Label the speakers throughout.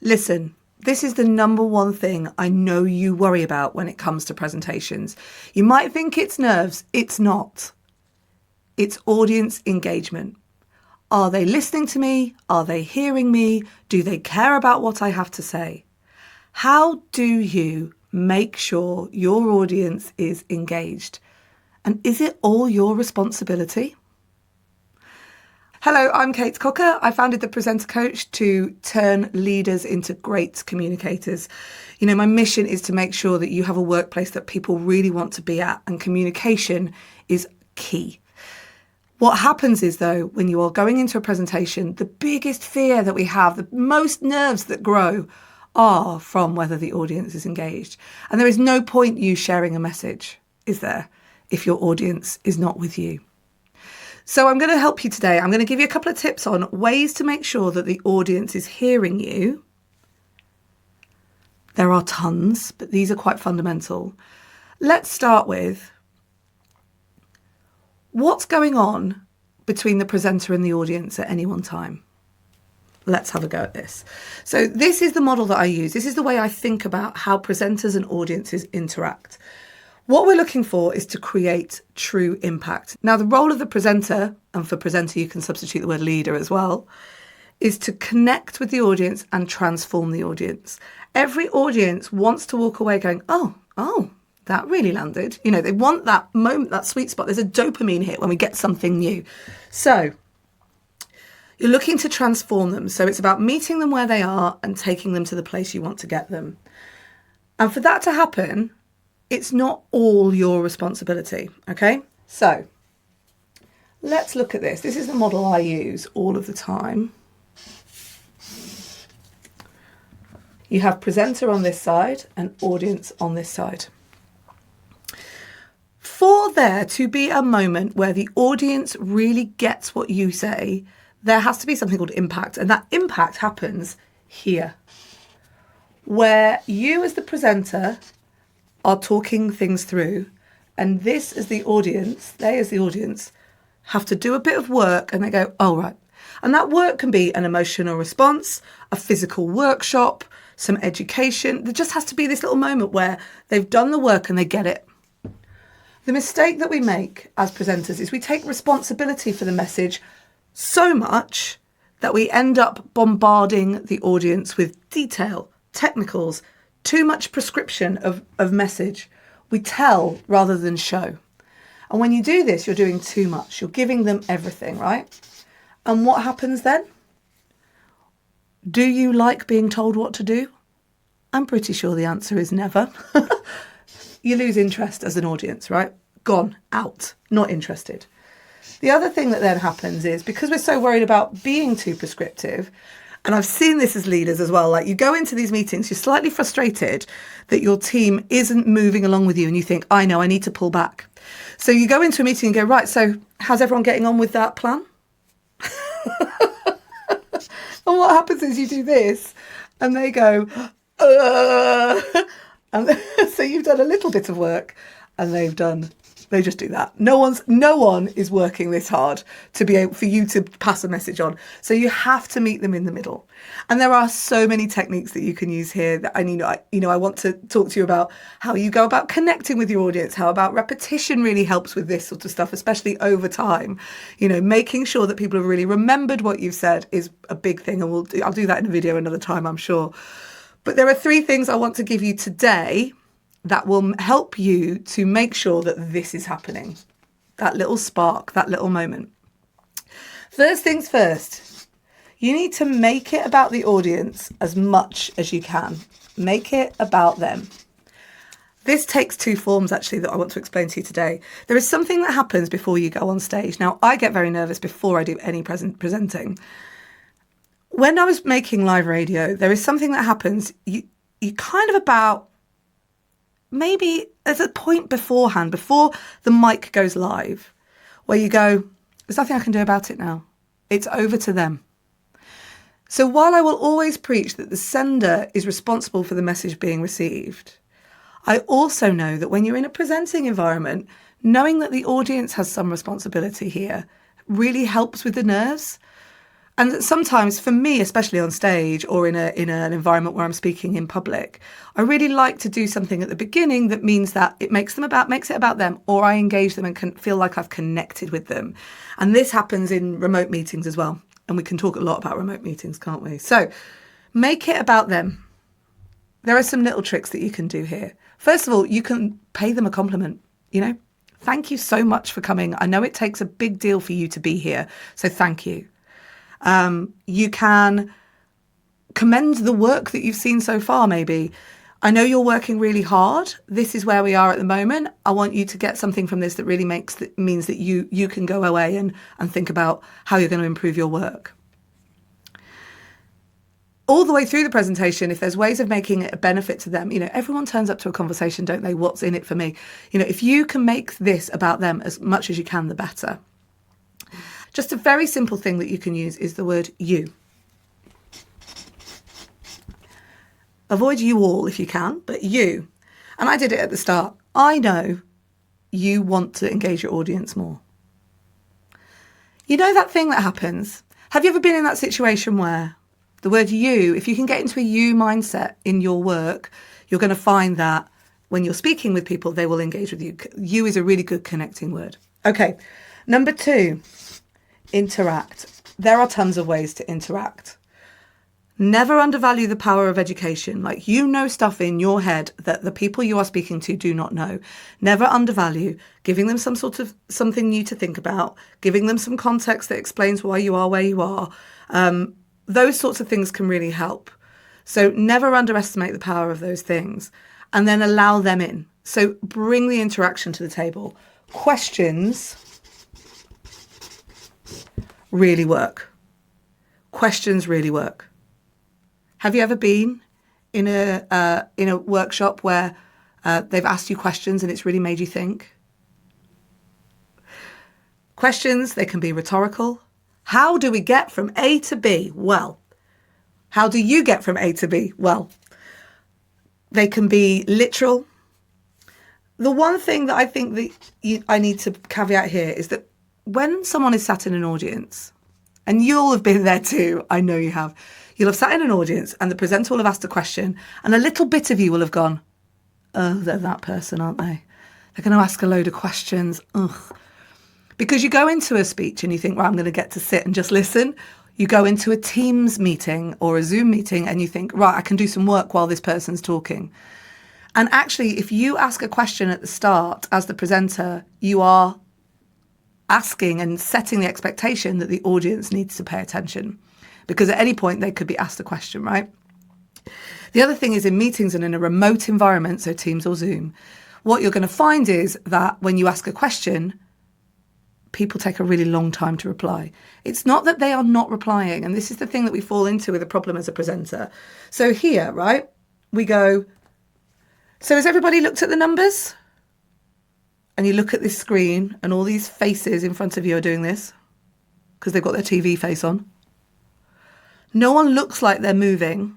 Speaker 1: Listen, this is the number one thing I know you worry about when it comes to presentations. You might think it's nerves. It's not. It's audience engagement. Are they listening to me? Are they hearing me? Do they care about what I have to say? How do you make sure your audience is engaged? And is it all your responsibility? Hello, I'm Kate Cocker. I founded The Presenter Coach to turn leaders into great communicators. You know, my mission is to make sure that you have a workplace that people really want to be at, and communication is key. What happens is, though, when you are going into a presentation, the biggest fear that we have, the most nerves that grow, are from whether the audience is engaged. And there is no point you sharing a message, is there, if your audience is not with you? So I'm going to help you today. I'm going to give you a couple of tips on ways to make sure that the audience is hearing you. There are tons, but these are quite fundamental. Let's start with what's going on between the presenter and the audience at any one time. Let's have a go at this. So this is the model that I use. This is the way I think about how presenters and audiences interact. What we're looking for is to create true impact. Now, the role of the presenter, and for presenter you can substitute the word leader as well, is to connect with the audience and transform the audience. Every audience wants to walk away going, oh, that really landed. You know, they want that moment, that sweet spot. There's a dopamine hit when we get something new. So you're looking to transform them. So it's about meeting them where they are and taking them to the place you want to get them. And for that to happen, it's not all your responsibility, okay? So let's look at this. This is the model I use all of the time. You have presenter on this side and audience on this side. For there to be a moment where the audience really gets what you say, there has to be something called impact. And that impact happens here, where you as the presenter are talking things through, and this as the audience, they as the audience, have to do a bit of work, and they go, oh, right. And that work can be an emotional response, a physical workshop, some education. There just has to be this little moment where they've done the work and they get it. The mistake that we make as presenters is we take responsibility for the message so much that we end up bombarding the audience with detail, technicals, too much prescription of message. We tell rather than show. And when you do this, you're doing too much. You're giving them everything, right? And what happens then? Do you like being told what to do? I'm pretty sure the answer is never. You lose interest as an audience, right? Gone, out, not interested. The other thing that then happens is, because we're so worried about being too prescriptive, and I've seen this as leaders as well, like you go into these meetings, you're slightly frustrated that your team isn't moving along with you, and you think, I know, I need to pull back. So you go into a meeting and go, right, so how's everyone getting on with that plan? And what happens is you do this and they go, and so you've done a little bit of work and they just do that. No one is working this hard to be able for you to pass a message on. So you have to meet them in the middle. And there are so many techniques that you can use here that I want to talk to you about how you go about connecting with your audience, how about repetition really helps with this sort of stuff, especially over time. You know, making sure that people have really remembered what you've said is a big thing. And I'll do that in a video another time, I'm sure. But there are 3 things I want to give you today that will help you to make sure that this is happening. That little spark, that little moment. First things first, you need to make it about the audience as much as you can. Make it about them. This takes 2 forms, actually, that I want to explain to you today. There is something that happens before you go on stage. Now, I get very nervous before I do any presenting. When I was making live radio, there is something that happens. You kind of about, maybe there's a point beforehand, before the mic goes live, where you go, there's nothing I can do about it now. It's over to them. So while I will always preach that the sender is responsible for the message being received, I also know that when you're in a presenting environment, knowing that the audience has some responsibility here really helps with the nerves. And sometimes for me, especially on stage or in an environment where I'm speaking in public, I really like to do something at the beginning that means that it makes it about them, or I engage them and can feel like I've connected with them. And this happens in remote meetings as well. And we can talk a lot about remote meetings, can't we? So make it about them. There are some little tricks that you can do here. First of all, you can pay them a compliment, Thank you so much for coming. I know it takes a big deal for you to be here, so thank you. You can commend the work that you've seen so far, maybe. I know you're working really hard. This is where we are at the moment. I want you to get something from this that really means that you can go away and think about how you're going to improve your work. All the way through the presentation, if there's ways of making it a benefit to them, everyone turns up to a conversation, don't they? What's in it for me? If you can make this about them as much as you can, the better. Just a very simple thing that you can use is the word you. Avoid you all if you can, but you. And I did it at the start. I know you want to engage your audience more. You know that thing that happens? Have you ever been in that situation where the word you, if you can get into a you mindset in your work, you're going to find that when you're speaking with people, they will engage with you. You is a really good connecting word. Okay, number 2, interact. There are tons of ways to interact. Never undervalue the power of education. Like, stuff in your head that the people you are speaking to do not know. Never undervalue giving them some sort of something new to think about, giving them some context that explains why you are where you are. Those sorts of things can really help. So never underestimate the power of those things, and then allow them in. So bring the interaction to the table. Questions really work. Questions really work. Have you ever been in a workshop where they've asked you questions and it's really made you think? Questions, they can be rhetorical. How do we get from A to B? Well, how do you get from A to B? Well, they can be literal. The one thing that I think that I need to caveat here is that when someone is sat in an audience, and you'll have been there too, I know you have, you'll have sat in an audience and the presenter will have asked a question and a little bit of you will have gone, oh, they're that person, aren't they? They're going to ask a load of questions. Ugh. Because you go into a speech and you think, right, I'm going to get to sit and just listen. You go into a Teams meeting or a Zoom meeting and you think, right, I can do some work while this person's talking. And actually, if you ask a question at the start as the presenter, you are asking and setting the expectation that the audience needs to pay attention. Because at any point they could be asked a question, right? The other thing is in meetings and in a remote environment, so Teams or Zoom, what you're going to find is that when you ask a question, people take a really long time to reply. It's not that they are not replying. And this is the thing that we fall into with a problem as a presenter. So here, right, we go, so has everybody looked at the numbers? And you look at this screen and all these faces in front of you are doing this because they've got their TV face on. No one looks like they're moving.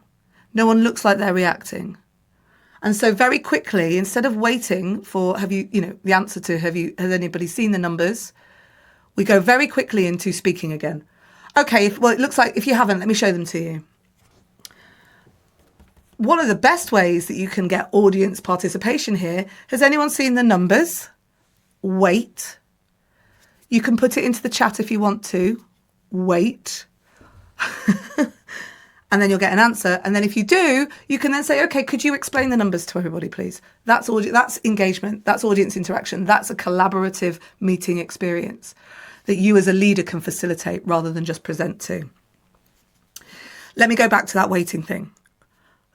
Speaker 1: No one looks like they're reacting. And so very quickly, instead of waiting for, the answer to, has anybody seen the numbers? We go very quickly into speaking again. Okay, it looks like if you haven't, let me show them to you. One of the best ways that you can get audience participation here, has anyone seen the numbers? Wait. You can put it into the chat if you want to. Wait. And then you'll get an answer. And then if you do, you can then say, okay, could you explain the numbers to everybody, please? That's engagement. That's audience interaction. That's a collaborative meeting experience that you as a leader can facilitate rather than just present to. Let me go back to that waiting thing.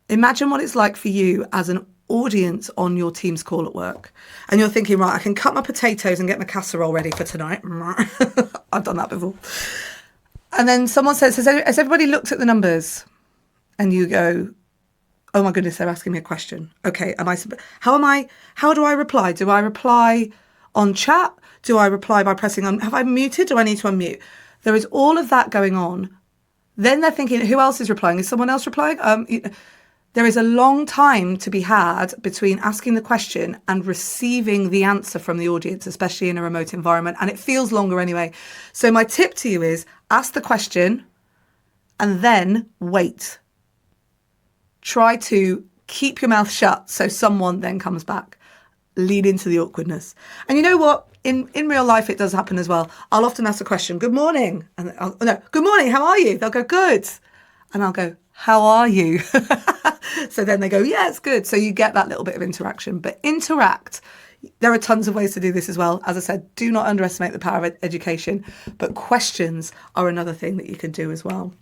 Speaker 1: Imagine what it's like for you as an audience on your Teams call at work. And you're thinking, right, I can cut my potatoes and get my casserole ready for tonight. I've done that before. And then someone says, has everybody looked at the numbers? And you go, oh my goodness, they're asking me a question. Okay, how do I reply? Do I reply on chat? Do I reply by pressing on, have I muted? Do I need to unmute? There is all of that going on. Then they're thinking, who else is replying? Is someone else replying? There is a long time to be had between asking the question and receiving the answer from the audience, especially in a remote environment. And it feels longer anyway. So my tip to you is ask the question, and then wait. Try to keep your mouth shut so someone then comes back. Lean into the awkwardness. And you know what? In real life, it does happen as well. I'll often ask a question, good morning. And good morning, how are you? They'll go, good. And I'll go, how are you? So then they go, yeah, it's good. So you get that little bit of interaction. But interact. There are tons of ways to do this as well. As I said, do not underestimate the power of education. But questions are another thing that you can do as well.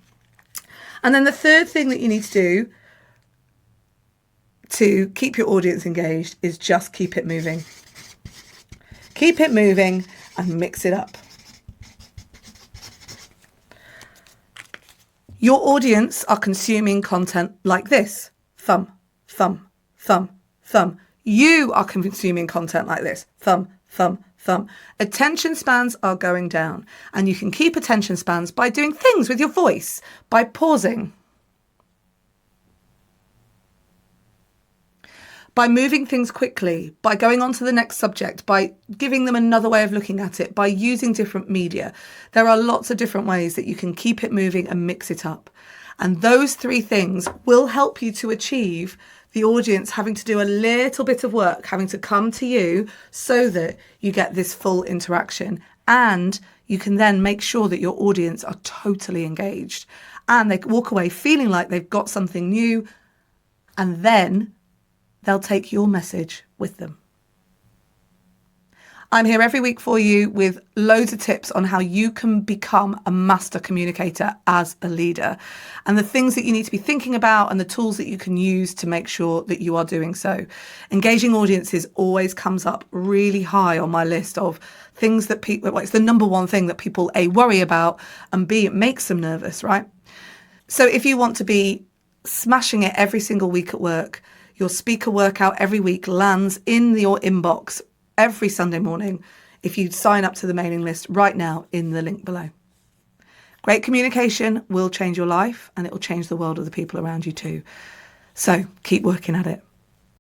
Speaker 1: And then the third thing that you need to do to keep your audience engaged is just keep it moving. Keep it moving and mix it up. Your audience are consuming content like this. Thumb, thumb, thumb, thumb. You are consuming content like this. Thumb, thumb, thumb. Attention spans are going down, and you can keep attention spans by doing things with your voice, by pausing, by moving things quickly, by going on to the next subject, by giving them another way of looking at it, by using different media. There are lots of different ways that you can keep it moving and mix it up. And those three things will help you to achieve the audience having to do a little bit of work, having to come to you so that you get this full interaction. And you can then make sure that your audience are totally engaged and they walk away feeling like they've got something new, and then they'll take your message with them. I'm here every week for you with loads of tips on how you can become a master communicator as a leader, and the things that you need to be thinking about and the tools that you can use to make sure that you are doing so. Engaging audiences always comes up really high on my list of things that people, well, it's the number one thing that people A, worry about, and B, it makes them nervous, right? So if you want to be smashing it every single week at work, your speaker workout every week lands in your inbox every Sunday morning if you sign up to the mailing list right now in the link below. Great communication will change your life, and it will change the world of the people around you too. So keep working at it.